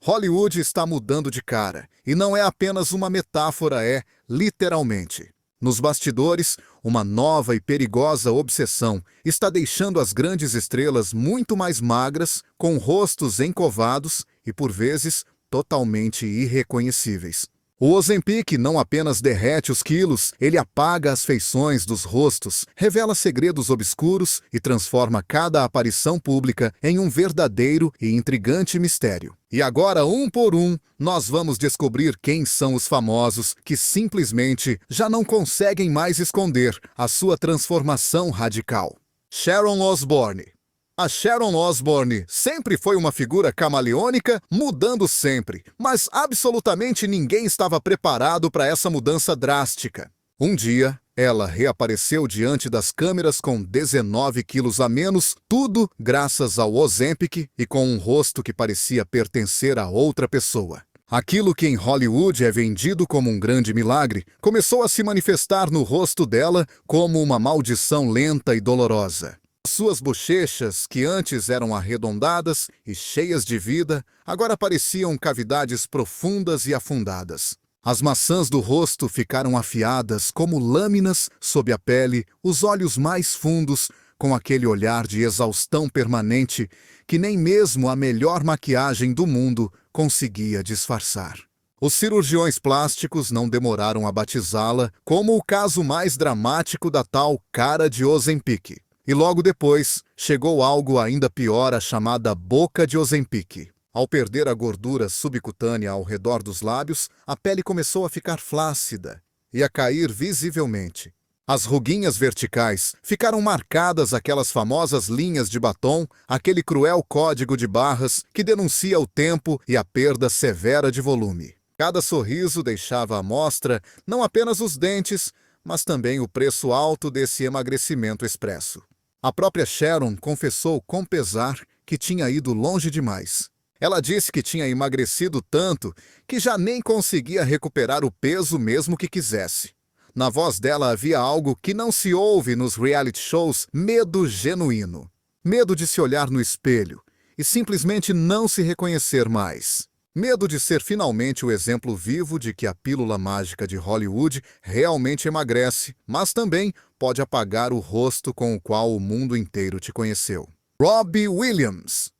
Hollywood está mudando de cara, e não é apenas uma metáfora, é literalmente. Nos bastidores, uma nova e perigosa obsessão está deixando as grandes estrelas muito mais magras, com rostos encovados e, por vezes, totalmente irreconhecíveis. O Ozempic não apenas derrete os quilos, ele apaga as feições dos rostos, revela segredos obscuros e transforma cada aparição pública em um verdadeiro e intrigante mistério. E agora, um por um, nós vamos descobrir quem são os famosos que simplesmente já não conseguem mais esconder a sua transformação radical. Sharon Osbourne. A Sharon Osbourne sempre foi uma figura camaleônica, mudando sempre, mas absolutamente ninguém estava preparado para essa mudança drástica. Um dia, ela reapareceu diante das câmeras com 19 quilos a menos, tudo graças ao Ozempic e com um rosto que parecia pertencer a outra pessoa. Aquilo que em Hollywood é vendido como um grande milagre começou a se manifestar no rosto dela como uma maldição lenta e dolorosa. Suas bochechas, que antes eram arredondadas e cheias de vida, agora pareciam cavidades profundas e afundadas. As maçãs do rosto ficaram afiadas como lâminas sob a pele, os olhos mais fundos, com aquele olhar de exaustão permanente que nem mesmo a melhor maquiagem do mundo conseguia disfarçar. Os cirurgiões plásticos não demoraram a batizá-la como o caso mais dramático da tal cara de Ozempic. E logo depois, chegou algo ainda pior, a chamada boca de Ozempic. Ao perder a gordura subcutânea ao redor dos lábios, a pele começou a ficar flácida e a cair visivelmente. As ruguinhas verticais ficaram marcadas, aquelas famosas linhas de batom, aquele cruel código de barras que denuncia o tempo e a perda severa de volume. Cada sorriso deixava à mostra não apenas os dentes, mas também o preço alto desse emagrecimento expresso. A própria Sharon confessou com pesar que tinha ido longe demais. Ela disse que tinha emagrecido tanto que já nem conseguia recuperar o peso mesmo que quisesse. Na voz dela havia algo que não se ouve nos reality shows: medo genuíno. Medo de se olhar no espelho e simplesmente não se reconhecer mais. Medo de ser finalmente o exemplo vivo de que a pílula mágica de Hollywood realmente emagrece, mas também pode apagar o rosto com o qual o mundo inteiro te conheceu. Robbie Williams.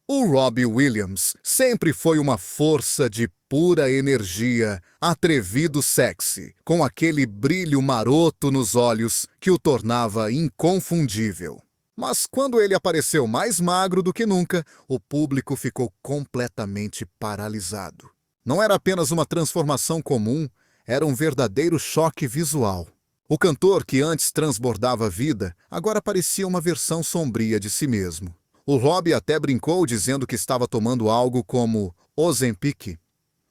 O Robbie Williams sempre foi uma força de pura energia, atrevido sexy, com aquele brilho maroto nos olhos que o tornava inconfundível. Mas quando ele apareceu mais magro do que nunca, o público ficou completamente paralisado. Não era apenas uma transformação comum, era um verdadeiro choque visual. O cantor, que antes transbordava vida, agora parecia uma versão sombria de si mesmo. O Robbie até brincou dizendo que estava tomando algo como Ozempic,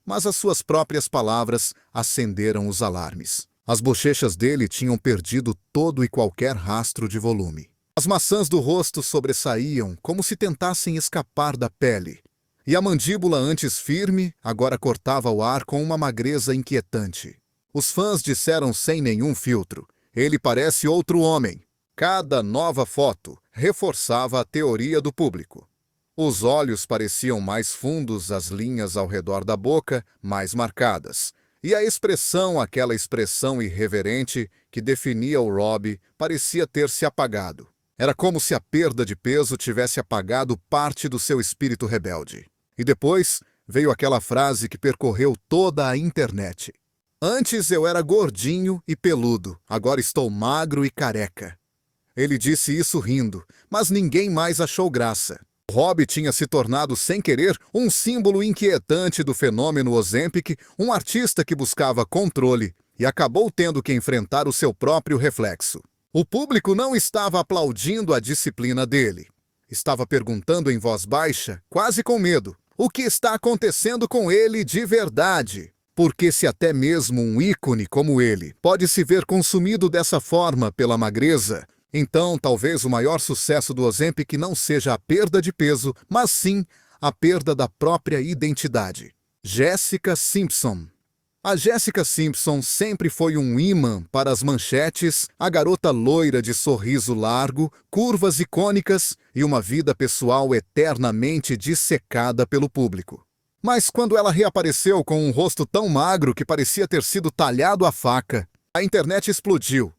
mas as suas próprias palavras acenderam os alarmes. As bochechas dele tinham perdido todo e qualquer rastro de volume. As maçãs do rosto sobressaíam como se tentassem escapar da pele, e a mandíbula, antes firme, agora cortava o ar com uma magreza inquietante. Os fãs disseram sem nenhum filtro: ele parece outro homem. Cada nova foto reforçava a teoria do público. Os olhos pareciam mais fundos, as linhas ao redor da boca mais marcadas, e a expressão, aquela expressão irreverente que definia o Robbie, parecia ter se apagado. Era como se a perda de peso tivesse apagado parte do seu espírito rebelde. E depois veio aquela frase que percorreu toda a internet: antes eu era gordinho e peludo, agora estou magro e careca. Ele disse isso rindo, mas ninguém mais achou graça. Robbie tinha se tornado, sem querer, um símbolo inquietante do fenômeno Ozempic, um artista que buscava controle e acabou tendo que enfrentar o seu próprio reflexo. O público não estava aplaudindo a disciplina dele. Estava perguntando em voz baixa, quase com medo: o que está acontecendo com ele de verdade? Porque se até mesmo um ícone como ele pode se ver consumido dessa forma pela magreza, então talvez o maior sucesso do Ozempic não seja a perda de peso, mas sim a perda da própria identidade. Jessica Simpson. A Jessica Simpson sempre foi um imã para as manchetes, a garota loira de sorriso largo, curvas icônicas e uma vida pessoal eternamente dissecada pelo público. Mas quando ela reapareceu com um rosto tão magro que parecia ter sido talhado à faca, a internet explodiu.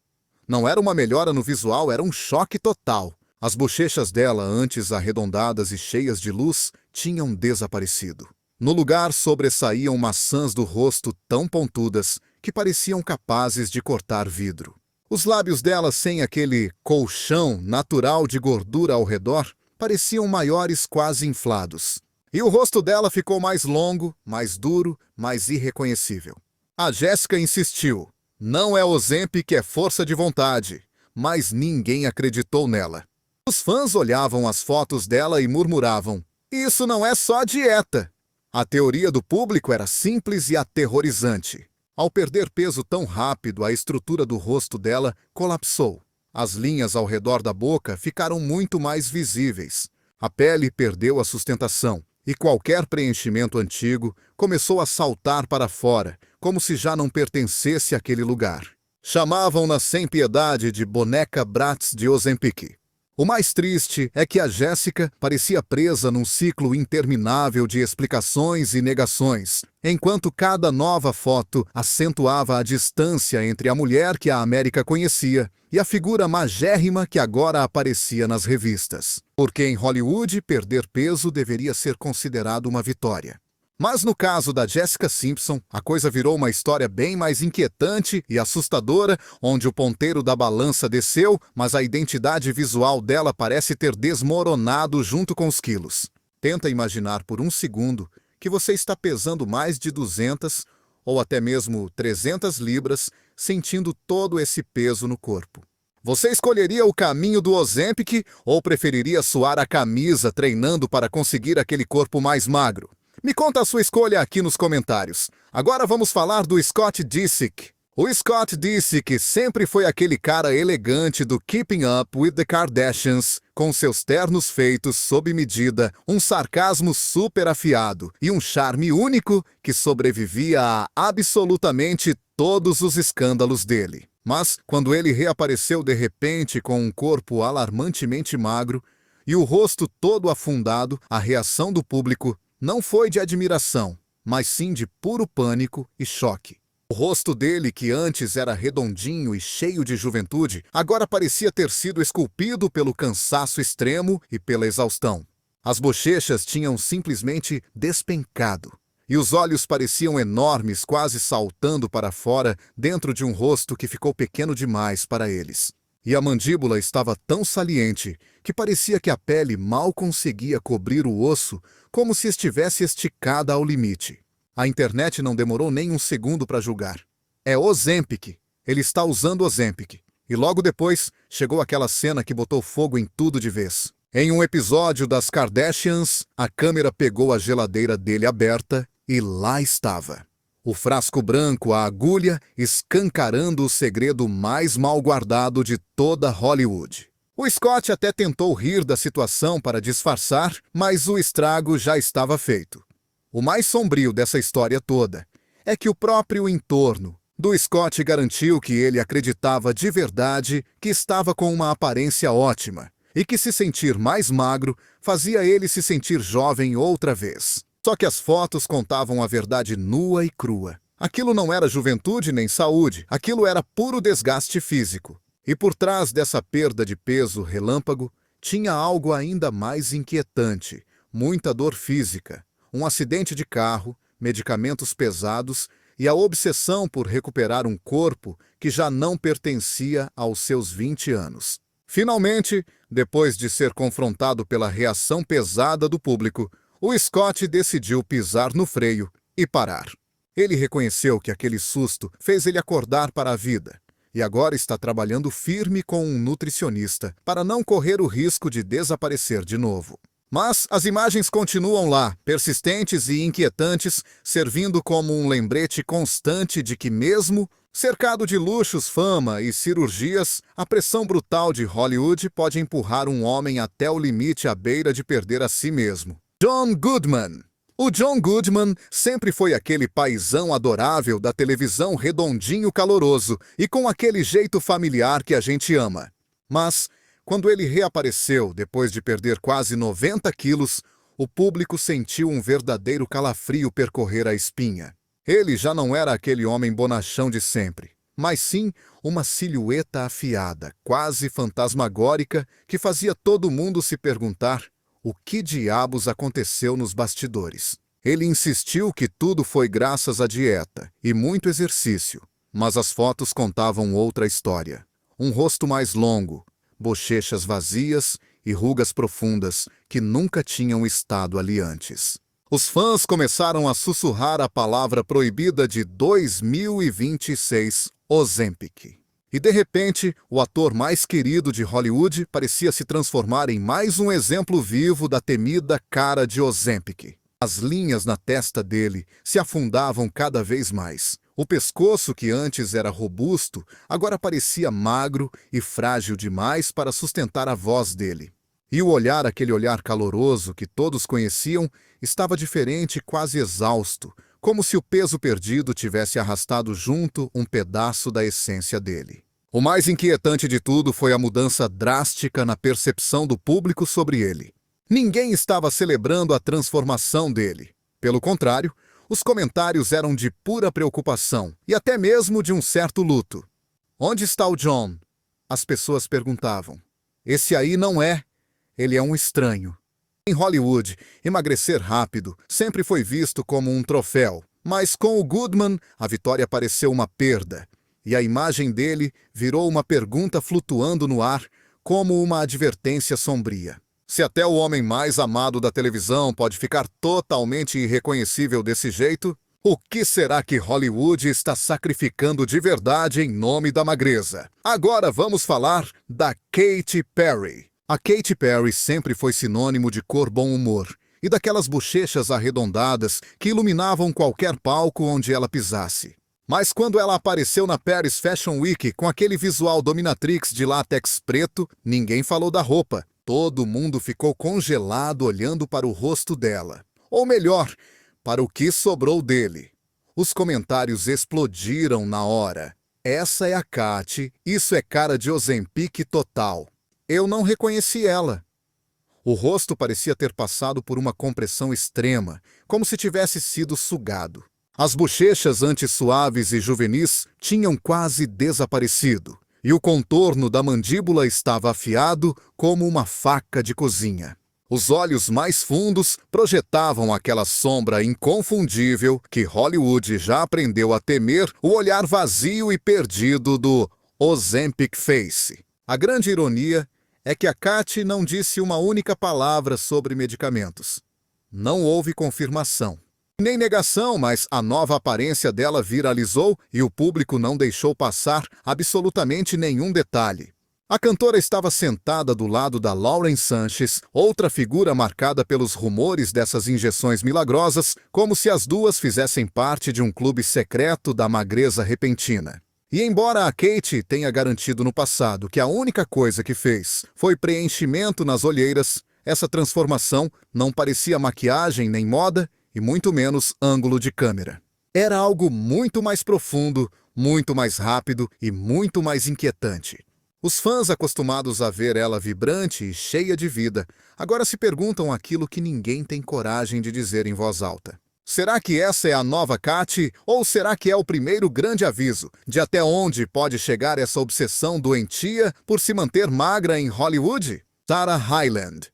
Não era uma melhora no visual, era um choque total. As bochechas dela, antes arredondadas e cheias de luz, tinham desaparecido. No lugar sobressaíam maçãs do rosto tão pontudas que pareciam capazes de cortar vidro. Os lábios dela, sem aquele colchão natural de gordura ao redor, pareciam maiores, quase inflados. E o rosto dela ficou mais longo, mais duro, mais irreconhecível. A Jéssica insistiu. Não é Ozempic, é força de vontade. Mas ninguém acreditou nela. Os fãs olhavam as fotos dela e murmuravam: isso não é só dieta. A teoria do público era simples e aterrorizante. Ao perder peso tão rápido, a estrutura do rosto dela colapsou. As linhas ao redor da boca ficaram muito mais visíveis. A pele perdeu a sustentação. E qualquer preenchimento antigo começou a saltar para fora, como se já não pertencesse àquele lugar. Chamavam-na sem piedade de boneca Bratz de Ozempic. O mais triste é que a Jéssica parecia presa num ciclo interminável de explicações e negações, enquanto cada nova foto acentuava a distância entre a mulher que a América conhecia e a figura magérrima que agora aparecia nas revistas. Porque em Hollywood, perder peso deveria ser considerado uma vitória. Mas no caso da Jessica Simpson, a coisa virou uma história bem mais inquietante e assustadora, onde o ponteiro da balança desceu, mas a identidade visual dela parece ter desmoronado junto com os quilos. Tenta imaginar por um segundo que você está pesando mais de 200 ou até mesmo 300 libras, sentindo todo esse peso no corpo. Você escolheria o caminho do Ozempic ou preferiria suar a camisa treinando para conseguir aquele corpo mais magro? Me conta a sua escolha aqui nos comentários. Agora vamos falar do Scott Disick. O Scott Disick sempre foi aquele cara elegante do Keeping Up with the Kardashians, com seus ternos feitos sob medida, um sarcasmo super afiado e um charme único que sobrevivia a absolutamente todos os escândalos dele. Mas, quando ele reapareceu de repente com um corpo alarmantemente magro e o rosto todo afundado, a reação do público não foi de admiração, mas sim de puro pânico e choque. O rosto dele, que antes era redondinho e cheio de juventude, agora parecia ter sido esculpido pelo cansaço extremo e pela exaustão. As bochechas tinham simplesmente despencado, e os olhos pareciam enormes, quase saltando para fora, dentro de um rosto que ficou pequeno demais para eles. E a mandíbula estava tão saliente que parecia que a pele mal conseguia cobrir o osso, como se estivesse esticada ao limite. A internet não demorou nem um segundo para julgar. É Ozempic. Ele está usando Ozempic. E logo depois, chegou aquela cena que botou fogo em tudo de vez. Em um episódio das Kardashians, a câmera pegou a geladeira dele aberta e lá estava. O frasco branco, a agulha, escancarando o segredo mais mal guardado de toda Hollywood. O Scott até tentou rir da situação para disfarçar, mas o estrago já estava feito. O mais sombrio dessa história toda é que o próprio entorno do Scott garantiu que ele acreditava de verdade que estava com uma aparência ótima e que se sentir mais magro fazia ele se sentir jovem outra vez. Só que as fotos contavam a verdade nua e crua. Aquilo não era juventude nem saúde, aquilo era puro desgaste físico. E por trás dessa perda de peso relâmpago, tinha algo ainda mais inquietante, muita dor física, um acidente de carro, medicamentos pesados e a obsessão por recuperar um corpo que já não pertencia aos seus 20 anos. Finalmente, depois de ser confrontado pela reação pesada do público, o Scott decidiu pisar no freio e parar. Ele reconheceu que aquele susto fez ele acordar para a vida e agora está trabalhando firme com um nutricionista para não correr o risco de desaparecer de novo. Mas as imagens continuam lá, persistentes e inquietantes, servindo como um lembrete constante de que mesmo cercado de luxos, fama e cirurgias, a pressão brutal de Hollywood pode empurrar um homem até o limite à beira de perder a si mesmo. John Goodman. O John Goodman sempre foi aquele paizão adorável da televisão, redondinho, caloroso e com aquele jeito familiar que a gente ama. Mas, quando ele reapareceu depois de perder quase 90 quilos, o público sentiu um verdadeiro calafrio percorrer a espinha. Ele já não era aquele homem bonachão de sempre, mas sim uma silhueta afiada, quase fantasmagórica, que fazia todo mundo se perguntar o que diabos aconteceu nos bastidores. Ele insistiu que tudo foi graças à dieta e muito exercício, mas as fotos contavam outra história. Um rosto mais longo, bochechas vazias e rugas profundas que nunca tinham estado ali antes. Os fãs começaram a sussurrar a palavra proibida de 2026, Ozempic. E de repente, o ator mais querido de Hollywood parecia se transformar em mais um exemplo vivo da temida cara de Ozempic. As linhas na testa dele se afundavam cada vez mais. O pescoço, que antes era robusto, agora parecia magro e frágil demais para sustentar a voz dele. E o olhar, aquele olhar caloroso que todos conheciam, estava diferente e quase exausto, como se o peso perdido tivesse arrastado junto um pedaço da essência dele. O mais inquietante de tudo foi a mudança drástica na percepção do público sobre ele. Ninguém estava celebrando a transformação dele. Pelo contrário, os comentários eram de pura preocupação e até mesmo de um certo luto. "Onde está o John?" As pessoas perguntavam. "Esse aí não é. Ele é um estranho." Em Hollywood, emagrecer rápido sempre foi visto como um troféu, mas com o Goodman, a vitória pareceu uma perda, e a imagem dele virou uma pergunta flutuando no ar, como uma advertência sombria. Se até o homem mais amado da televisão pode ficar totalmente irreconhecível desse jeito, o que será que Hollywood está sacrificando de verdade em nome da magreza? Agora vamos falar da Katy Perry. A Katy Perry sempre foi sinônimo de cor bom humor e daquelas bochechas arredondadas que iluminavam qualquer palco onde ela pisasse. Mas quando ela apareceu na Paris Fashion Week com aquele visual dominatrix de látex preto, ninguém falou da roupa. Todo mundo ficou congelado olhando para o rosto dela. Ou melhor, para o que sobrou dele. Os comentários explodiram na hora. "Essa é a Katy, isso é cara de Ozempic total. Eu não reconheci ela." O rosto parecia ter passado por uma compressão extrema, como se tivesse sido sugado. As bochechas antes suaves e juvenis tinham quase desaparecido, e o contorno da mandíbula estava afiado como uma faca de cozinha. Os olhos mais fundos projetavam aquela sombra inconfundível que Hollywood já aprendeu a temer, o olhar vazio e perdido do Ozempic Face. A grande ironia é que a Katy não disse uma única palavra sobre medicamentos. Não houve confirmação. Nem negação, mas a nova aparência dela viralizou e o público não deixou passar absolutamente nenhum detalhe. A cantora estava sentada do lado da Lauren Sanches, outra figura marcada pelos rumores dessas injeções milagrosas, como se as duas fizessem parte de um clube secreto da magreza repentina. E embora a Katy tenha garantido no passado que a única coisa que fez foi preenchimento nas olheiras, essa transformação não parecia maquiagem nem moda, e muito menos ângulo de câmera. Era algo muito mais profundo, muito mais rápido e muito mais inquietante. Os fãs, acostumados a ver ela vibrante e cheia de vida, agora se perguntam aquilo que ninguém tem coragem de dizer em voz alta. Será que essa é a nova Katy? Ou será que é o primeiro grande aviso de até onde pode chegar essa obsessão doentia por se manter magra em Hollywood? Sarah Hyland.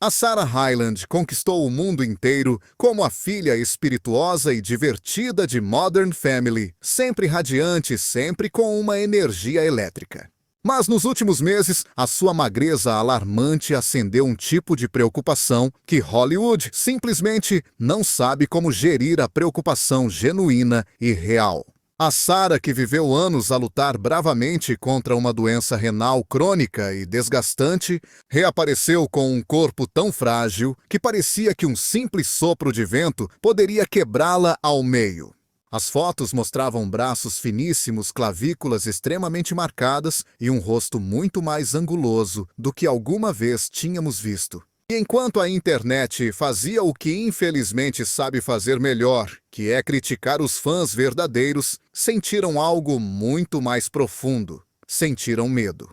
A Sarah Hyland conquistou o mundo inteiro como a filha espirituosa e divertida de Modern Family, sempre radiante, sempre com uma energia elétrica. Mas nos últimos meses, a sua magreza alarmante acendeu um tipo de preocupação que Hollywood simplesmente não sabe como gerir a preocupação genuína e real. A Sarah, que viveu anos a lutar bravamente contra uma doença renal crônica e desgastante, reapareceu com um corpo tão frágil que parecia que um simples sopro de vento poderia quebrá-la ao meio. As fotos mostravam braços finíssimos, clavículas extremamente marcadas e um rosto muito mais anguloso do que alguma vez tínhamos visto. E enquanto a internet fazia o que infelizmente sabe fazer melhor, que é criticar os fãs verdadeiros, sentiram algo muito mais profundo. Sentiram medo.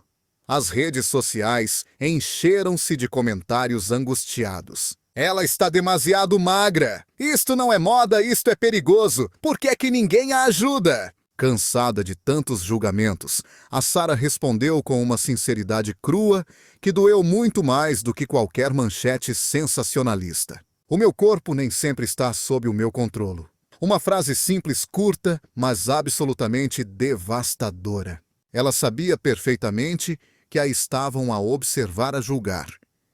As redes sociais encheram-se de comentários angustiados. Ela está demasiado magra. Isto não é moda, isto é perigoso. Por que é que ninguém a ajuda? Cansada de tantos julgamentos, a Sarah respondeu com uma sinceridade crua que doeu muito mais do que qualquer manchete sensacionalista. O meu corpo nem sempre está sob o meu controle. Uma frase simples, curta, mas absolutamente devastadora. Ela sabia perfeitamente que a estavam a observar, a julgar.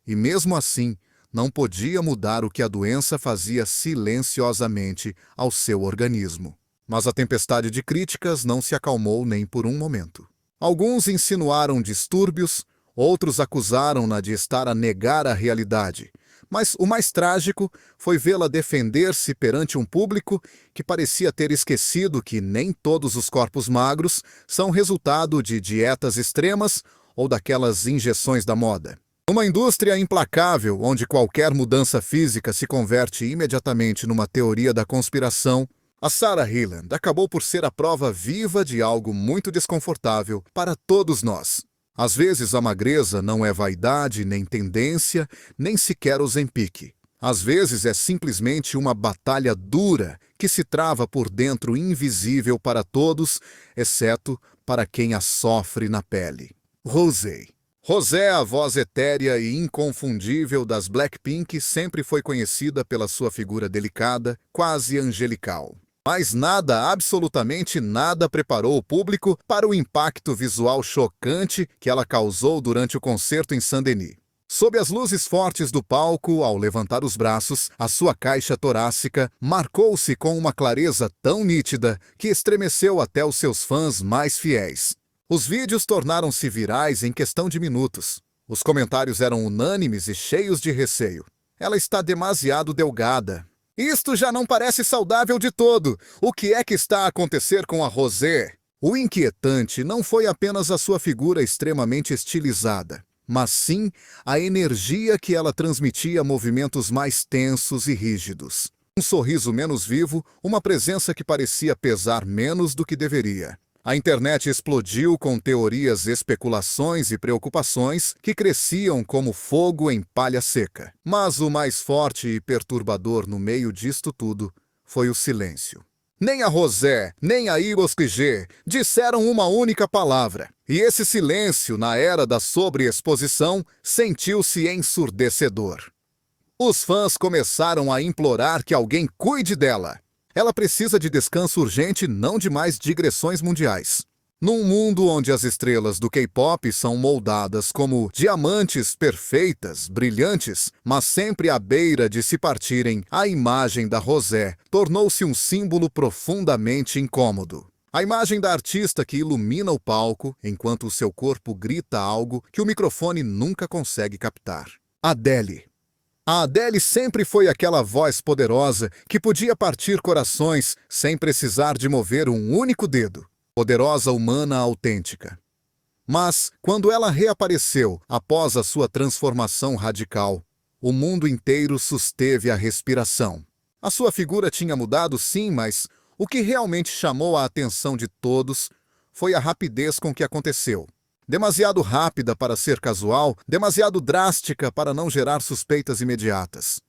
E mesmo assim, não podia mudar o que a doença fazia silenciosamente ao seu organismo. Mas a tempestade de críticas não se acalmou nem por um momento. Alguns insinuaram distúrbios, outros acusaram-na de estar a negar a realidade. Mas o mais trágico foi vê-la defender-se perante um público que parecia ter esquecido que nem todos os corpos magros são resultado de dietas extremas ou daquelas injeções da moda. Uma indústria implacável, onde qualquer mudança física se converte imediatamente numa teoria da conspiração, a Sarah Hyland acabou por ser a prova viva de algo muito desconfortável para todos nós. Às vezes a magreza não é vaidade, nem tendência, nem sequer Ozempic. Às vezes é simplesmente uma batalha dura que se trava por dentro, invisível para todos, exceto para quem a sofre na pele. Rosé. Rosé, a voz etérea e inconfundível das Blackpink, sempre foi conhecida pela sua figura delicada, quase angelical. Mas nada, absolutamente nada, preparou o público para o impacto visual chocante que ela causou durante o concerto em Saint-Denis. Sob as luzes fortes do palco, ao levantar os braços, a sua caixa torácica marcou-se com uma clareza tão nítida que estremeceu até os seus fãs mais fiéis. Os vídeos tornaram-se virais em questão de minutos. Os comentários eram unânimes e cheios de receio. Ela está demasiado delgada. Isto já não parece saudável de todo. O que é que está a acontecer com a Rosé? O inquietante não foi apenas a sua figura extremamente estilizada, mas sim a energia que ela transmitia a movimentos mais tensos e rígidos. Um sorriso menos vivo, uma presença que parecia pesar menos do que deveria. A internet explodiu com teorias, especulações e preocupações que cresciam como fogo em palha seca. Mas o mais forte e perturbador no meio disto tudo foi o silêncio. Nem a Rosé, nem a Iroskige disseram uma única palavra. E esse silêncio, na era da sobreexposição, sentiu-se ensurdecedor. Os fãs começaram a implorar que alguém cuide dela. Ela precisa de descanso urgente, não de mais digressões mundiais. Num mundo onde as estrelas do K-pop são moldadas como diamantes perfeitas, brilhantes, mas sempre à beira de se partirem, a imagem da Rosé tornou-se um símbolo profundamente incômodo. A imagem da artista que ilumina o palco, enquanto o seu corpo grita algo que o microfone nunca consegue captar. Adele. A Adele sempre foi aquela voz poderosa que podia partir corações sem precisar de mover um único dedo. Poderosa humana autêntica. Mas, quando ela reapareceu após a sua transformação radical, o mundo inteiro susteve a respiração. A sua figura tinha mudado, sim, mas o que realmente chamou a atenção de todos foi a rapidez com que aconteceu. Demasiado rápida para ser casual, demasiado drástica para não gerar suspeitas imediatas.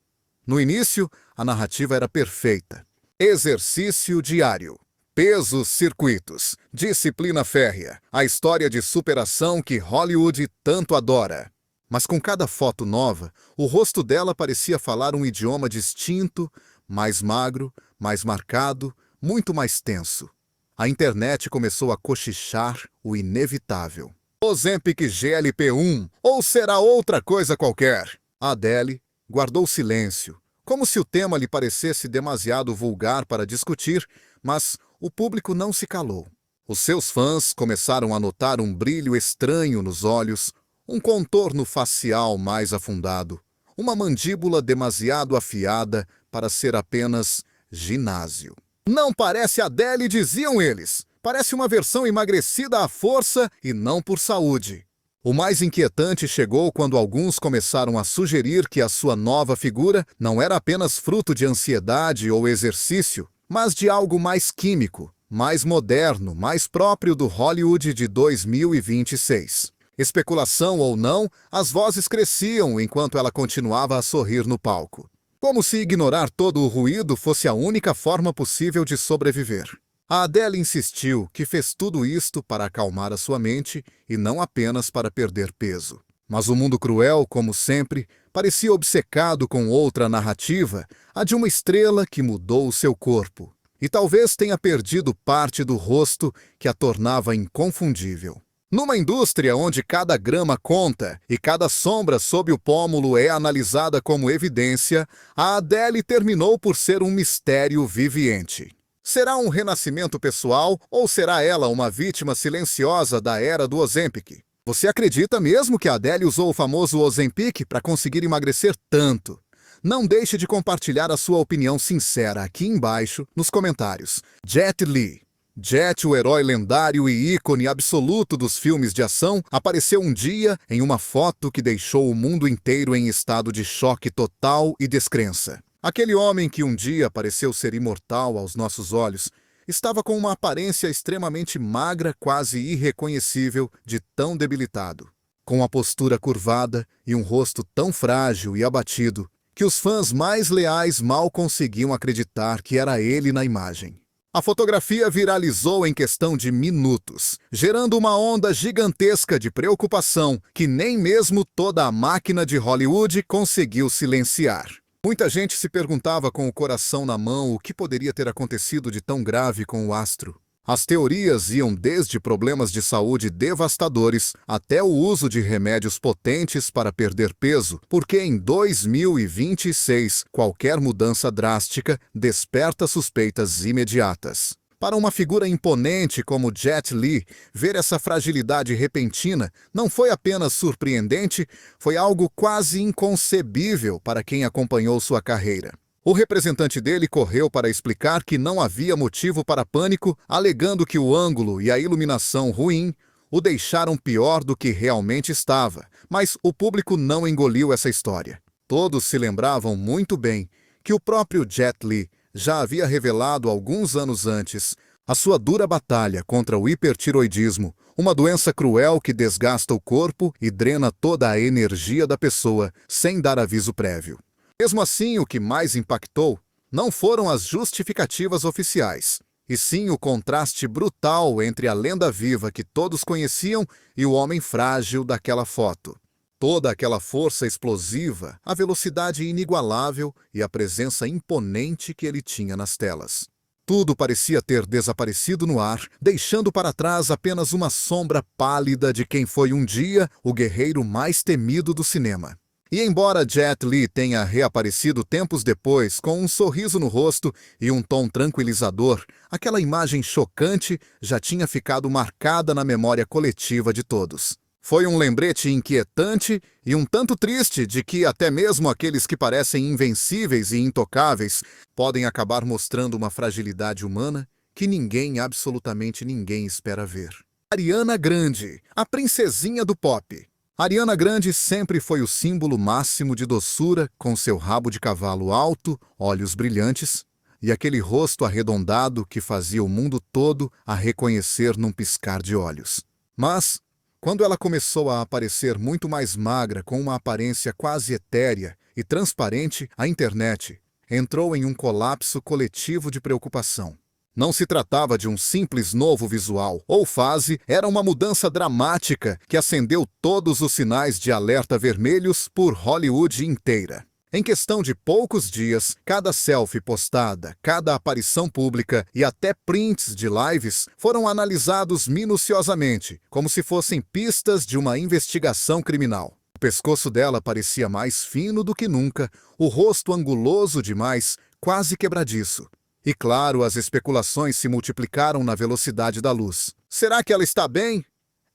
No início, a narrativa era perfeita. Exercício diário. Pesos, circuitos, disciplina férrea, a história de superação que Hollywood tanto adora. Mas com cada foto nova, o rosto dela parecia falar um idioma distinto, mais magro, mais marcado, muito mais tenso. A internet começou a cochichar o inevitável. Ozempic GLP-1, ou será outra coisa qualquer? Adele guardou silêncio, como se o tema lhe parecesse demasiado vulgar para discutir, mas o público não se calou. Os seus fãs começaram a notar um brilho estranho nos olhos, um contorno facial mais afundado, uma mandíbula demasiado afiada para ser apenas ginásio. Não parece Adele, diziam eles. Parece uma versão emagrecida à força e não por saúde. O mais inquietante chegou quando alguns começaram a sugerir que a sua nova figura não era apenas fruto de ansiedade ou exercício, mas de algo mais químico, mais moderno, mais próprio do Hollywood de 2026. Especulação ou não, as vozes cresciam enquanto ela continuava a sorrir no palco. Como se ignorar todo o ruído fosse a única forma possível de sobreviver. A Adele insistiu que fez tudo isto para acalmar a sua mente e não apenas para perder peso. Mas o mundo cruel, como sempre, parecia obcecado com outra narrativa, a de uma estrela que mudou o seu corpo. E talvez tenha perdido parte do rosto que a tornava inconfundível. Numa indústria onde cada grama conta e cada sombra sob o pómulo é analisada como evidência, a Adele terminou por ser um mistério viviente. Será um renascimento pessoal ou será ela uma vítima silenciosa da era do Ozempic? Você acredita mesmo que a Adele usou o famoso Ozempic para conseguir emagrecer tanto? Não deixe de compartilhar a sua opinião sincera aqui embaixo nos comentários. Jet Li. Jet, o herói lendário e ícone absoluto dos filmes de ação, apareceu um dia em uma foto que deixou o mundo inteiro em estado de choque total e descrença. Aquele homem que um dia pareceu ser imortal aos nossos olhos, estava com uma aparência extremamente magra, quase irreconhecível, de tão debilitado. Com a postura curvada e um rosto tão frágil e abatido, que os fãs mais leais mal conseguiam acreditar que era ele na imagem. A fotografia viralizou em questão de minutos, gerando uma onda gigantesca de preocupação que nem mesmo toda a máquina de Hollywood conseguiu silenciar. Muita gente se perguntava com o coração na mão o que poderia ter acontecido de tão grave com o astro. As teorias iam desde problemas de saúde devastadores até o uso de remédios potentes para perder peso, porque em 2026 qualquer mudança drástica desperta suspeitas imediatas. Para uma figura imponente como Jet Li, ver essa fragilidade repentina não foi apenas surpreendente, foi algo quase inconcebível para quem acompanhou sua carreira. O representante dele correu para explicar que não havia motivo para pânico, alegando que o ângulo e a iluminação ruim o deixaram pior do que realmente estava, mas o público não engoliu essa história. Todos se lembravam muito bem que o próprio Jet Li já havia revelado alguns anos antes a sua dura batalha contra o hipertiroidismo, uma doença cruel que desgasta o corpo e drena toda a energia da pessoa sem dar aviso prévio. Mesmo assim, o que mais impactou não foram as justificativas oficiais, e sim o contraste brutal entre a lenda viva que todos conheciam e o homem frágil daquela foto. Toda aquela força explosiva, a velocidade inigualável e a presença imponente que ele tinha nas telas. Tudo parecia ter desaparecido no ar, deixando para trás apenas uma sombra pálida de quem foi um dia o guerreiro mais temido do cinema. E embora Jet Li tenha reaparecido tempos depois com um sorriso no rosto e um tom tranquilizador, aquela imagem chocante já tinha ficado marcada na memória coletiva de todos. Foi um lembrete inquietante e um tanto triste de que até mesmo aqueles que parecem invencíveis e intocáveis podem acabar mostrando uma fragilidade humana que ninguém, absolutamente ninguém, espera ver. Ariana Grande, a princesinha do pop. Ariana Grande sempre foi o símbolo máximo de doçura, com seu rabo de cavalo alto, olhos brilhantes e aquele rosto arredondado que fazia o mundo todo a reconhecer num piscar de olhos. Mas, quando ela começou a aparecer muito mais magra, com uma aparência quase etérea e transparente, a internet entrou em um colapso coletivo de preocupação. Não se tratava de um simples novo visual ou fase, era uma mudança dramática que acendeu todos os sinais de alerta vermelhos por Hollywood inteira. Em questão de poucos dias, cada selfie postada, cada aparição pública e até prints de lives foram analisados minuciosamente, como se fossem pistas de uma investigação criminal. O pescoço dela parecia mais fino do que nunca, o rosto anguloso demais, quase quebradiço. E claro, as especulações se multiplicaram na velocidade da luz. Será que ela está bem?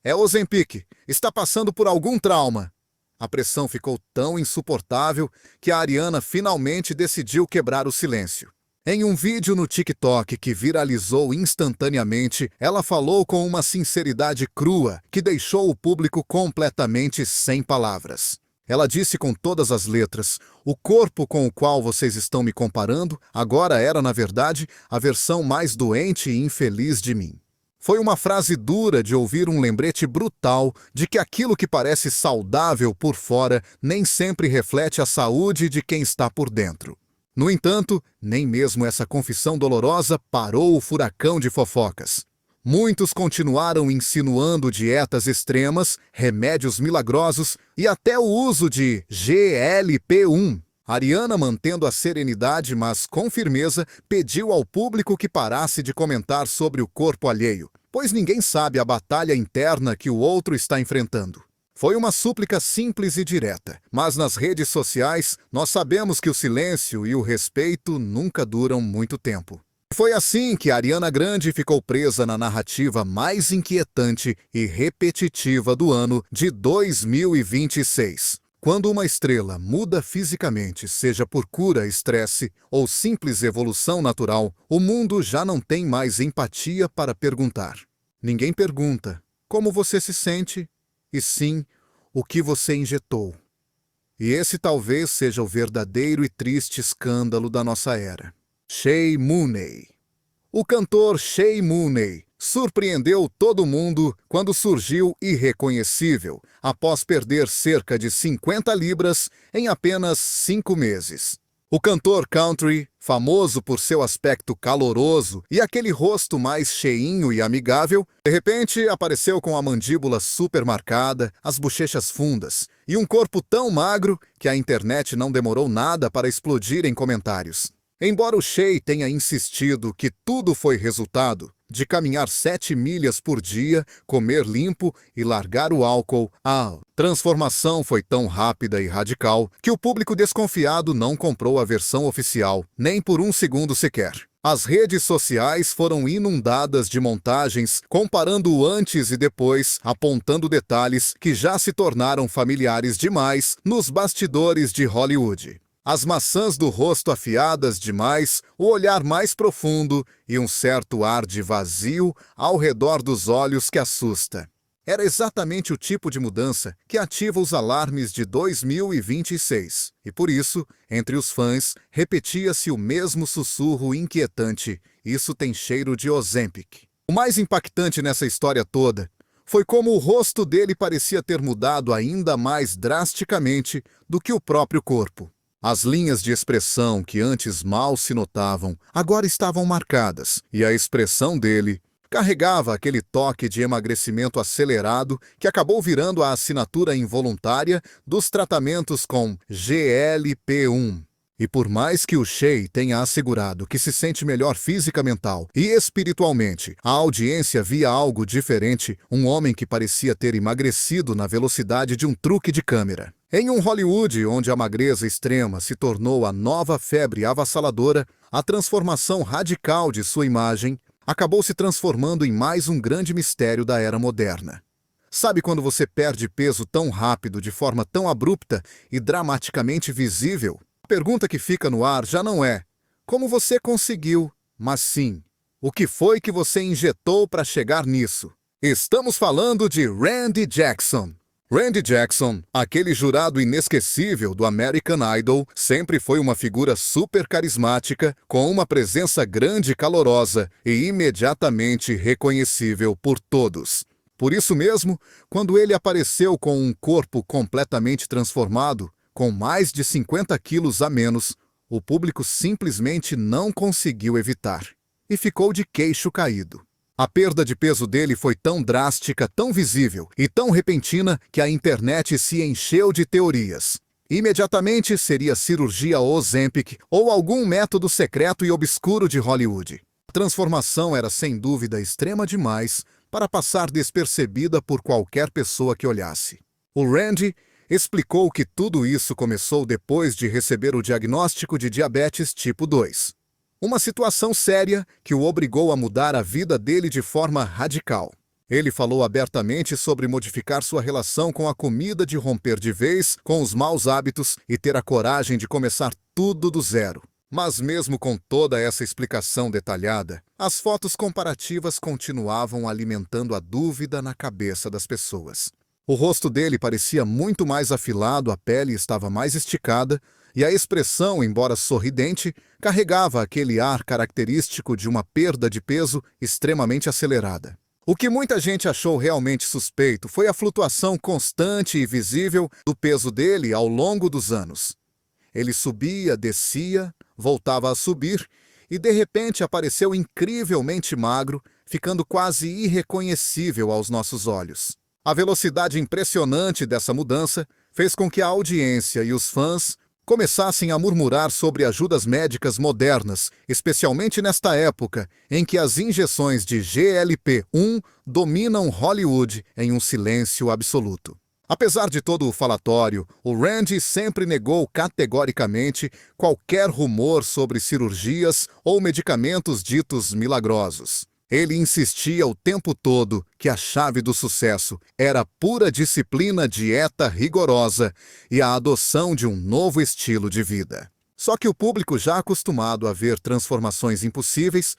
É Ozempic. Está passando por algum trauma. A pressão ficou tão insuportável que a Ariana finalmente decidiu quebrar o silêncio. Em um vídeo no TikTok que viralizou instantaneamente, ela falou com uma sinceridade crua que deixou o público completamente sem palavras. Ela disse com todas as letras: o corpo com o qual vocês estão me comparando agora era, na verdade, a versão mais doente e infeliz de mim. Foi uma frase dura de ouvir, um lembrete brutal de que aquilo que parece saudável por fora nem sempre reflete a saúde de quem está por dentro. No entanto, nem mesmo essa confissão dolorosa parou o furacão de fofocas. Muitos continuaram insinuando dietas extremas, remédios milagrosos e até o uso de GLP-1. Ariana, mantendo a serenidade, mas com firmeza, pediu ao público que parasse de comentar sobre o corpo alheio, pois ninguém sabe a batalha interna que o outro está enfrentando. Foi uma súplica simples e direta, mas nas redes sociais nós sabemos que o silêncio e o respeito nunca duram muito tempo. Foi assim que Ariana Grande ficou presa na narrativa mais inquietante e repetitiva do ano de 2026. Quando uma estrela muda fisicamente, seja por cura, estresse ou simples evolução natural, o mundo já não tem mais empatia para perguntar. Ninguém pergunta como você se sente, e sim o que você injetou. E esse talvez seja o verdadeiro e triste escândalo da nossa era. Shay Mooney. O cantor Shay Mooney surpreendeu todo mundo quando surgiu irreconhecível, após perder cerca de 50 libras em apenas 5 meses. O cantor country, famoso por seu aspecto caloroso e aquele rosto mais cheinho e amigável, de repente apareceu com a mandíbula super marcada, as bochechas fundas e um corpo tão magro que a internet não demorou nada para explodir em comentários. Embora o Shay tenha insistido que tudo foi resultado de caminhar 7 milhas por dia, comer limpo e largar o álcool, a transformação foi tão rápida e radical que o público desconfiado não comprou a versão oficial, nem por um segundo sequer. As redes sociais foram inundadas de montagens comparando o antes e depois, apontando detalhes que já se tornaram familiares demais nos bastidores de Hollywood. As maçãs do rosto afiadas demais, o olhar mais profundo e um certo ar de vazio ao redor dos olhos que assusta. Era exatamente o tipo de mudança que ativa os alarmes de 2026. E por isso, entre os fãs, repetia-se o mesmo sussurro inquietante: isso tem cheiro de Ozempic. O mais impactante nessa história toda foi como o rosto dele parecia ter mudado ainda mais drasticamente do que o próprio corpo. As linhas de expressão que antes mal se notavam, agora estavam marcadas, e a expressão dele carregava aquele toque de emagrecimento acelerado que acabou virando a assinatura involuntária dos tratamentos com GLP-1. E por mais que o Shay tenha assegurado que se sente melhor física, mental e espiritualmente, a audiência via algo diferente, um homem que parecia ter emagrecido na velocidade de um truque de câmera. Em um Hollywood onde a magreza extrema se tornou a nova febre avassaladora, a transformação radical de sua imagem acabou se transformando em mais um grande mistério da era moderna. Sabe quando você perde peso tão rápido, de forma tão abrupta e dramaticamente visível? A pergunta que fica no ar já não é como você conseguiu, mas sim, o que foi que você injetou para chegar nisso? Estamos falando de Randy Jackson. Randy Jackson, aquele jurado inesquecível do American Idol, sempre foi uma figura super carismática, com uma presença grande e calorosa e imediatamente reconhecível por todos. Por isso mesmo, quando ele apareceu com um corpo completamente transformado, com mais de 50 quilos a menos, o público simplesmente não conseguiu evitar e ficou de queixo caído. A perda de peso dele foi tão drástica, tão visível e tão repentina que a internet se encheu de teorias. Imediatamente seria cirurgia Ozempic ou algum método secreto e obscuro de Hollywood. A transformação era sem dúvida extrema demais para passar despercebida por qualquer pessoa que olhasse. O Randy explicou que tudo isso começou depois de receber o diagnóstico de diabetes tipo 2. Uma situação séria que o obrigou a mudar a vida dele de forma radical. Ele falou abertamente sobre modificar sua relação com a comida, de romper de vez com os maus hábitos e ter a coragem de começar tudo do zero. Mas mesmo com toda essa explicação detalhada, as fotos comparativas continuavam alimentando a dúvida na cabeça das pessoas. O rosto dele parecia muito mais afilado, a pele estava mais esticada e a expressão, embora sorridente, carregava aquele ar característico de uma perda de peso extremamente acelerada. O que muita gente achou realmente suspeito foi a flutuação constante e visível do peso dele ao longo dos anos. Ele subia, descia, voltava a subir e de repente apareceu incrivelmente magro, ficando quase irreconhecível aos nossos olhos. A velocidade impressionante dessa mudança fez com que a audiência e os fãs começassem a murmurar sobre ajudas médicas modernas, especialmente nesta época em que as injeções de GLP-1 dominam Hollywood em um silêncio absoluto. Apesar de todo o falatório, o Randy sempre negou categoricamente qualquer rumor sobre cirurgias ou medicamentos ditos milagrosos. Ele insistia o tempo todo que a chave do sucesso era pura disciplina, dieta rigorosa e a adoção de um novo estilo de vida. Só que o público, já acostumado a ver transformações impossíveis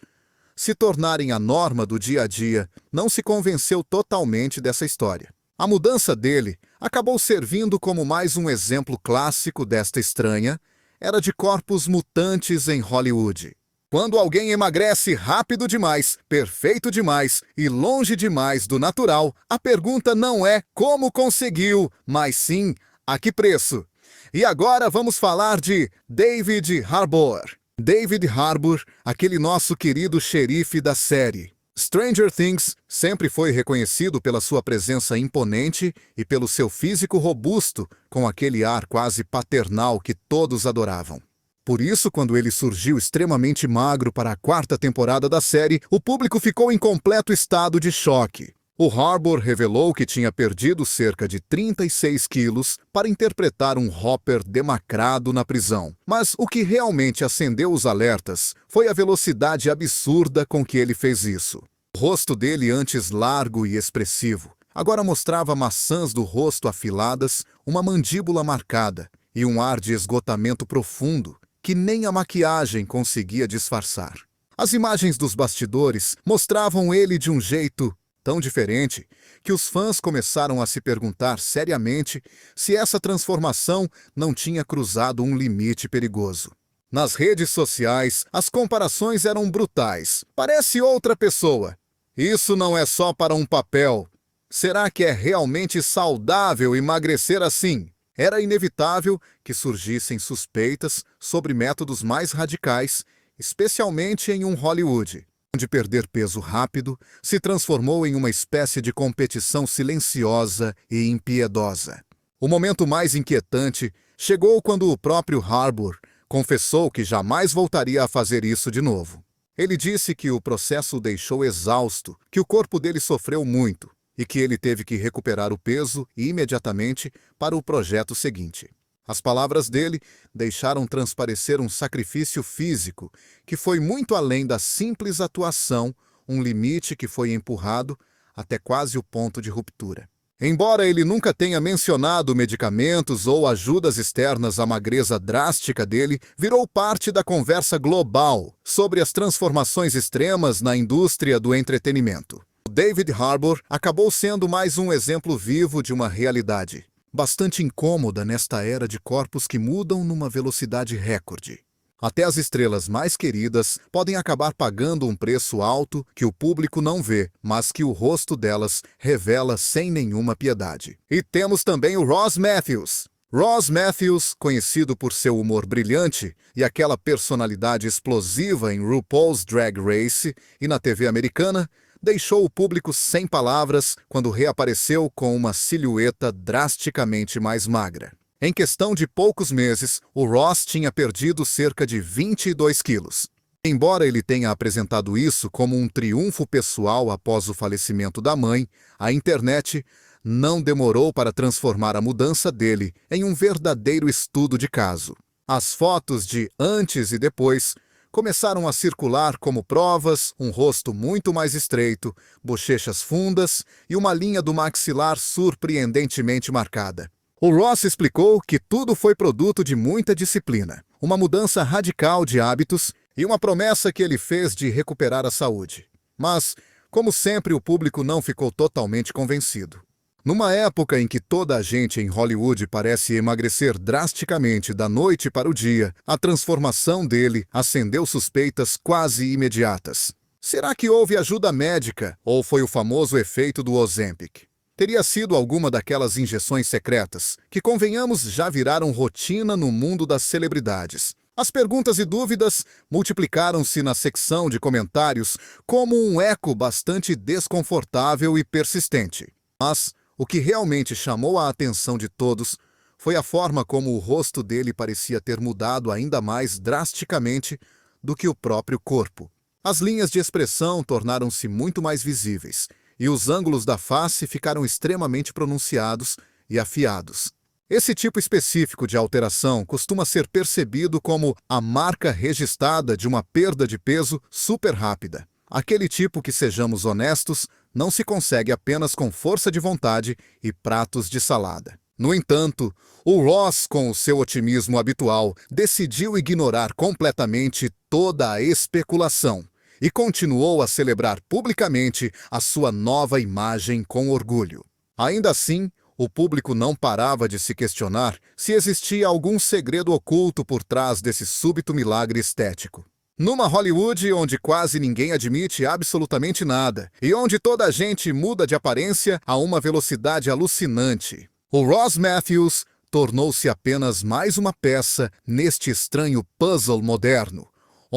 se tornarem a norma do dia a dia, não se convenceu totalmente dessa história. A mudança dele acabou servindo como mais um exemplo clássico desta estranha era de corpos mutantes em Hollywood. Quando alguém emagrece rápido demais, perfeito demais e longe demais do natural, a pergunta não é como conseguiu, mas sim a que preço. E agora vamos falar de David Harbour. David Harbour, aquele nosso querido xerife da série Stranger Things, sempre foi reconhecido pela sua presença imponente e pelo seu físico robusto, com aquele ar quase paternal que todos adoravam. Por isso, quando ele surgiu extremamente magro para a 4ª temporada da série, o público ficou em completo estado de choque. O Harbour revelou que tinha perdido cerca de 36 quilos para interpretar um Hopper demacrado na prisão. Mas o que realmente acendeu os alertas foi a velocidade absurda com que ele fez isso. O rosto dele, antes largo e expressivo, agora mostrava maçãs do rosto afiladas, uma mandíbula marcada e um ar de esgotamento profundo que nem a maquiagem conseguia disfarçar. As imagens dos bastidores mostravam ele de um jeito tão diferente que os fãs começaram a se perguntar seriamente se essa transformação não tinha cruzado um limite perigoso. Nas redes sociais, as comparações eram brutais. Parece outra pessoa. Isso não é só para um papel. Será que é realmente saudável emagrecer assim? Era inevitável que surgissem suspeitas sobre métodos mais radicais, especialmente em um Hollywood, onde perder peso rápido se transformou em uma espécie de competição silenciosa e impiedosa. O momento mais inquietante chegou quando o próprio Harbour confessou que jamais voltaria a fazer isso de novo. Ele disse que o processo o deixou exausto, que o corpo dele sofreu muito e que ele teve que recuperar o peso imediatamente para o projeto seguinte. As palavras dele deixaram transparecer um sacrifício físico que foi muito além da simples atuação, um limite que foi empurrado até quase o ponto de ruptura. Embora ele nunca tenha mencionado medicamentos ou ajudas externas, a magreza drástica dele virou parte da conversa global sobre as transformações extremas na indústria do entretenimento. David Harbour acabou sendo mais um exemplo vivo de uma realidade bastante incômoda nesta era de corpos que mudam numa velocidade recorde. Até as estrelas mais queridas podem acabar pagando um preço alto que o público não vê, mas que o rosto delas revela sem nenhuma piedade. E temos também o Ross Mathews. Ross Mathews, conhecido por seu humor brilhante e aquela personalidade explosiva em RuPaul's Drag Race e na TV americana, deixou o público sem palavras quando reapareceu com uma silhueta drasticamente mais magra. Em questão de poucos meses, o Ross tinha perdido cerca de 22 quilos. Embora ele tenha apresentado isso como um triunfo pessoal após o falecimento da mãe, a internet não demorou para transformar a mudança dele em um verdadeiro estudo de caso. As fotos de antes e depois começaram a circular como provas, um rosto muito mais estreito, bochechas fundas e uma linha do maxilar surpreendentemente marcada. O Ross explicou que tudo foi produto de muita disciplina, uma mudança radical de hábitos e uma promessa que ele fez de recuperar a saúde. Mas, como sempre, o público não ficou totalmente convencido. Numa época em que toda a gente em Hollywood parece emagrecer drasticamente da noite para o dia, a transformação dele acendeu suspeitas quase imediatas. Será que houve ajuda médica ou foi o famoso efeito do Ozempic? Teria sido alguma daquelas injeções secretas que, convenhamos, já viraram rotina no mundo das celebridades. As perguntas e dúvidas multiplicaram-se na secção de comentários como um eco bastante desconfortável e persistente. Mas o que realmente chamou a atenção de todos foi a forma como o rosto dele parecia ter mudado ainda mais drasticamente do que o próprio corpo. As linhas de expressão tornaram-se muito mais visíveis, e os ângulos da face ficaram extremamente pronunciados e afiados. Esse tipo específico de alteração costuma ser percebido como a marca registrada de uma perda de peso super rápida. Aquele tipo que, sejamos honestos, não se consegue apenas com força de vontade e pratos de salada. No entanto, o Ross, com o seu otimismo habitual, decidiu ignorar completamente toda a especulação e continuou a celebrar publicamente a sua nova imagem com orgulho. Ainda assim, o público não parava de se questionar se existia algum segredo oculto por trás desse súbito milagre estético. Numa Hollywood onde quase ninguém admite absolutamente nada e onde toda a gente muda de aparência a uma velocidade alucinante, o Ross Matthews tornou-se apenas mais uma peça neste estranho puzzle moderno,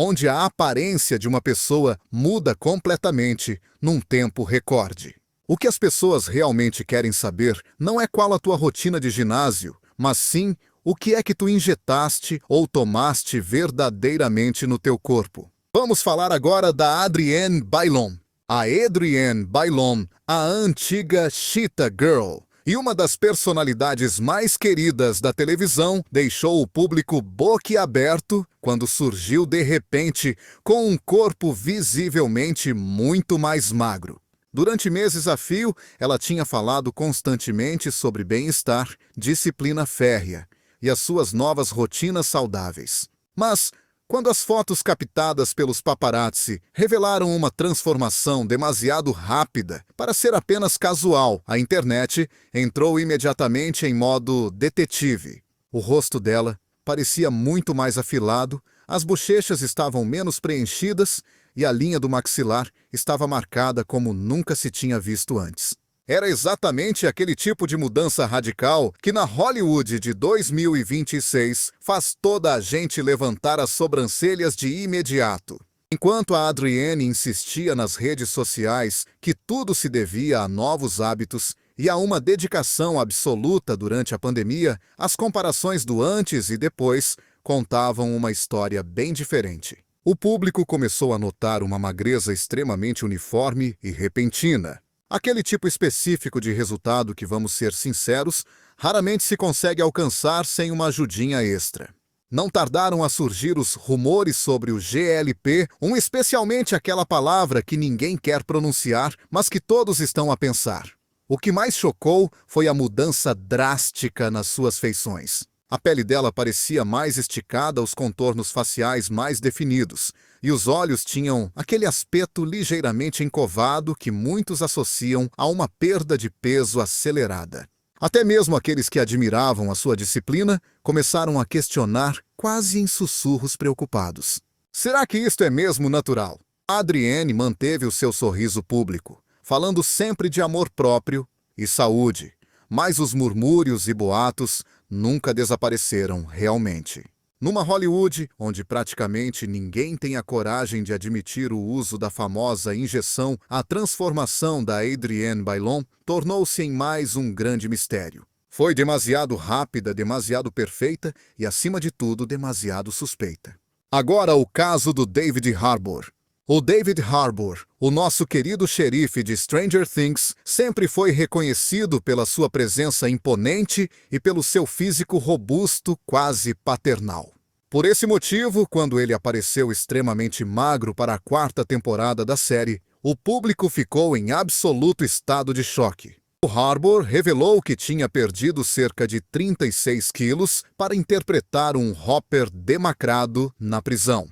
onde a aparência de uma pessoa muda completamente num tempo recorde. O que as pessoas realmente querem saber não é qual a tua rotina de ginásio, mas sim o que é que tu injetaste ou tomaste verdadeiramente no teu corpo. Vamos falar agora da Adrienne Bailon. A Adrienne Bailon, a antiga Cheetah Girl, e uma das personalidades mais queridas da televisão, deixou o público boquiaberto quando surgiu de repente com um corpo visivelmente muito mais magro. Durante meses a fio, ela tinha falado constantemente sobre bem-estar, disciplina férrea e as suas novas rotinas saudáveis. Mas, quando as fotos captadas pelos paparazzi revelaram uma transformação demasiado rápida para ser apenas casual, a internet entrou imediatamente em modo detetive. O rosto dela parecia muito mais afilado, as bochechas estavam menos preenchidas e a linha do maxilar estava marcada como nunca se tinha visto antes. Era exatamente aquele tipo de mudança radical que na Hollywood de 2026 faz toda a gente levantar as sobrancelhas de imediato. Enquanto a Adrienne insistia nas redes sociais que tudo se devia a novos hábitos e a uma dedicação absoluta durante a pandemia, as comparações do antes e depois contavam uma história bem diferente. O público começou a notar uma magreza extremamente uniforme e repentina. Aquele tipo específico de resultado que, vamos ser sinceros, raramente se consegue alcançar sem uma ajudinha extra. Não tardaram a surgir os rumores sobre o GLP, especialmente aquela palavra que ninguém quer pronunciar, mas que todos estão a pensar. O que mais chocou foi a mudança drástica nas suas feições. A pele dela parecia mais esticada, os contornos faciais mais definidos, e os olhos tinham aquele aspecto ligeiramente encovado que muitos associam a uma perda de peso acelerada. Até mesmo aqueles que admiravam a sua disciplina começaram a questionar, quase em sussurros preocupados. Será que isto é mesmo natural? A Adrienne manteve o seu sorriso público, falando sempre de amor próprio e saúde, mas os murmúrios e boatos nunca desapareceram realmente. Numa Hollywood, onde praticamente ninguém tem a coragem de admitir o uso da famosa injeção, a transformação da Adrienne Bailon tornou-se em mais um grande mistério. Foi demasiado rápida, demasiado perfeita e, acima de tudo, demasiado suspeita. Agora o caso do David Harbour. O David Harbour, o nosso querido xerife de Stranger Things, sempre foi reconhecido pela sua presença imponente e pelo seu físico robusto, quase paternal. Por esse motivo, quando ele apareceu extremamente magro para a 4ª temporada da série, o público ficou em absoluto estado de choque. O Harbour revelou que tinha perdido cerca de 36 quilos para interpretar um Hopper demacrado na prisão.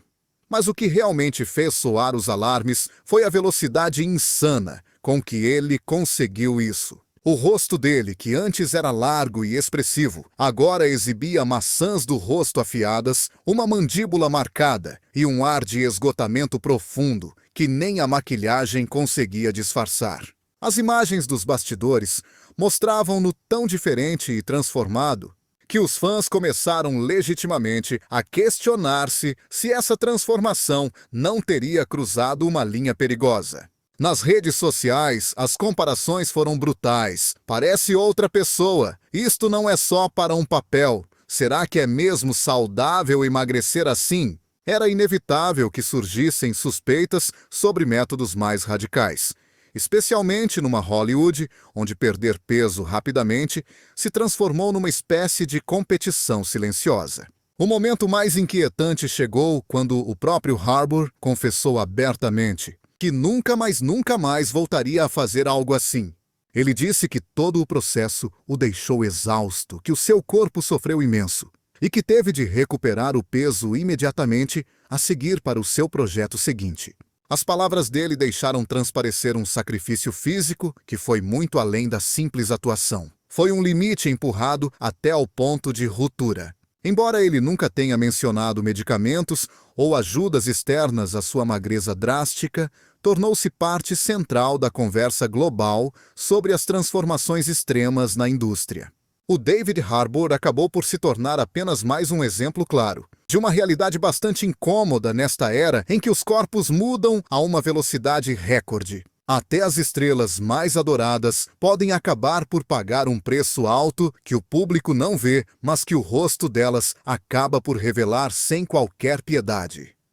Mas o que realmente fez soar os alarmes foi a velocidade insana com que ele conseguiu isso. O rosto dele, que antes era largo e expressivo, agora exibia maçãs do rosto afiadas, uma mandíbula marcada e um ar de esgotamento profundo que nem a maquilhagem conseguia disfarçar. As imagens dos bastidores mostravam-no tão diferente e transformado que os fãs começaram legitimamente a questionar-se se essa transformação não teria cruzado uma linha perigosa. Nas redes sociais, as comparações foram brutais. Parece outra pessoa. Isto não é só para um papel. Será que é mesmo saudável emagrecer assim? Era inevitável que surgissem suspeitas sobre métodos mais radicais, especialmente numa Hollywood, onde perder peso rapidamente se transformou numa espécie de competição silenciosa. O momento mais inquietante chegou quando o próprio Harbour confessou abertamente que nunca mais voltaria a fazer algo assim. Ele disse que todo o processo o deixou exausto, que o seu corpo sofreu imenso e que teve de recuperar o peso imediatamente a seguir para o seu projeto seguinte. As palavras dele deixaram transparecer um sacrifício físico que foi muito além da simples atuação. Foi um limite empurrado até ao ponto de ruptura. Embora ele nunca tenha mencionado medicamentos ou ajudas externas à sua magreza drástica, tornou-se parte central da conversa global sobre as transformações extremas na indústria. O David Harbour acabou por se tornar apenas mais um exemplo claro de uma realidade bastante incômoda nesta era em que os corpos mudam a uma velocidade recorde. Até as estrelas mais adoradas podem acabar por pagar um preço alto que o público não vê, mas que o rosto delas acaba por revelar sem qualquer piedade.